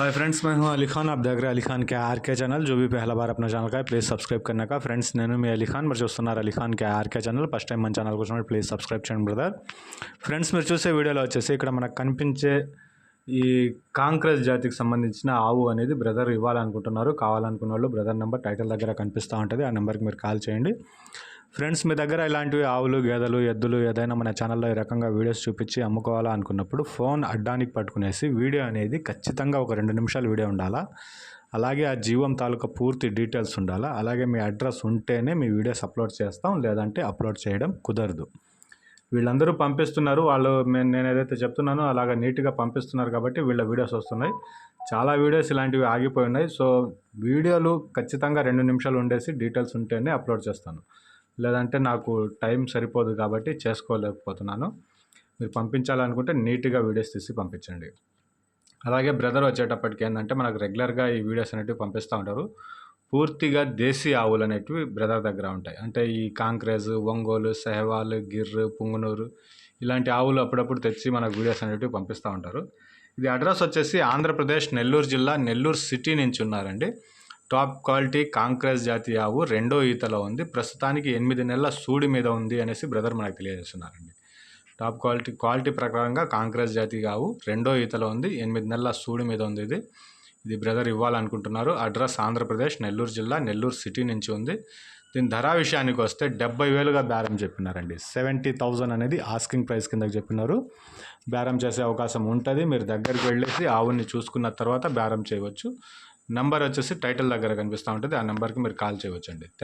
Hi friends, मैं हूं अली खान। आप देख रहे हैं अली खान के आर के चैनल। जो भी पहला बार अपना ఛానల్ का है प्लीज़ సబ్స్క్రైబ్ करने का। ఫ్రెండ్స్, నేను మీ అలీ ఖాన్, మీరు చూస్తున్నారు అలీ ఖాన్ के ఆర్ के ఛానల్। ఫస్ట్ టైం మన ఛానల్ కోసం ప్లీజ్ సబ్స్క్రైబ్ చేయండి బ్రదర్. ఫ్రెండ్స్, మీరు చూసే వీడియోలో వచ్చేసి ఇక్కడ మనకు కనిపించే ఈ కాంక్రెస్ జాతికి సంబంధించిన ఆవు అనేది బ్రదర్ ఇవ్వాలనుకుంటున్నారు. కావాలనుకున్న వాళ్ళు బ్రదర్ నెంబర్ టైటిల్ దగ్గర కనిపిస్తూ ఉంటుంది, ఆ నెంబర్కి మీరు కాల్ చేయండి. ఫ్రెండ్స్, మీ దగ్గర ఇలాంటివి ఆవులు, గేదెలు, ఎద్దులు ఏదైనా మన ఛానల్లో ఈ రకంగా వీడియోస్ చూపించి అమ్ముకోవాలా అనుకున్నప్పుడు ఫోన్ అడ్డానికి పట్టుకునేసి వీడియో అనేది ఖచ్చితంగా ఒక 2 నిమిషాల వీడియో ఉండాలా. అలాగే ఆ జీవం తాలూకా పూర్తి డీటెయిల్స్ ఉండాలా. అలాగే మీ అడ్రస్ ఉంటేనే మీ వీడియోస్ అప్లోడ్ చేస్తాం, లేదంటే అప్లోడ్ చేయడం కుదరదు. వీళ్ళందరూ పంపిస్తున్నారు, నేను ఏదైతే చెప్తున్నానో అలాగ నీట్గా పంపిస్తున్నారు కాబట్టి వీళ్ళ వీడియోస్ వస్తున్నాయి. చాలా వీడియోస్ ఇలాంటివి ఆగిపోయి ఉన్నాయి. సో వీడియోలు ఖచ్చితంగా 2 నిమిషాలు ఉండేసి డీటెయిల్స్ ఉంటేనే అప్లోడ్ చేస్తాను, లేదంటే నాకు టైం సరిపోదు కాబట్టి చేసుకోలేకపోతున్నాను. మీరు పంపించాలనుకుంటే నీట్గా వీడియోస్ తీసి పంపించండి. అలాగే బ్రదర్ వచ్చేటప్పటికి ఏంటంటే మనకు రెగ్యులర్గా ఈ వీడియోస్ అనేటివి పంపిస్తూ ఉంటారు. పూర్తిగా దేశీ ఆవులు అనేటివి బ్రదర్ దగ్గర ఉంటాయి. అంటే ఈ కాంక్రేజ్, ఒంగోలు, సెహవాల్, గిర్, పుంగనూరు ఇలాంటి ఆవులు అప్పుడప్పుడు తెచ్చి మనకు వీడియోస్ అనేటివి పంపిస్తూ ఉంటారు. ఇది అడ్రస్ వచ్చేసి ఆంధ్రప్రదేశ్ నెల్లూరు జిల్లా, నెల్లూరు సిటీ నుంచి ఉన్నారండి. టాప్ క్వాలిటీ కాంక్రేజ్ జాతి ఆవు 2వ ఈతలో ఉంది. ప్రస్తుతానికి 8 నెలల సూడి మీద ఉంది అనేసి బ్రదర్ మనకు తెలియజేస్తున్నారండి. టాప్ క్వాలిటీ ప్రకారంగా కాంక్రేజ్ జాతి ఆవు 2వ ఈతలో ఉంది, 8 నెలల సూడి మీద ఉంది. ఇది బ్రదర్ ఇవ్వాలనుకుంటున్నారు. అడ్రస్ ఆంధ్రప్రదేశ్ నెల్లూరు జిల్లా, నెల్లూరు సిటీ నుంచి ఉంది. దీని ధర విషయానికి వస్తే 70,000గా బేరం చెప్పినారండి. 70,000 అనేది ఆస్కింగ్ ప్రైస్ కిందకి చెప్పినారు. బేరం చేసే అవకాశం ఉంటుంది. మీరు దగ్గరికి వెళ్ళేసి ఆవుని చూసుకున్న తర్వాత బేరం చేయవచ్చు. నెంబర్ వచ్చేసి టైటిల్ దగ్గర కనిపిస్తూ ఉంటుంది, ఆ నెంబర్కి మీరు కాల్ చేయవచ్చండి.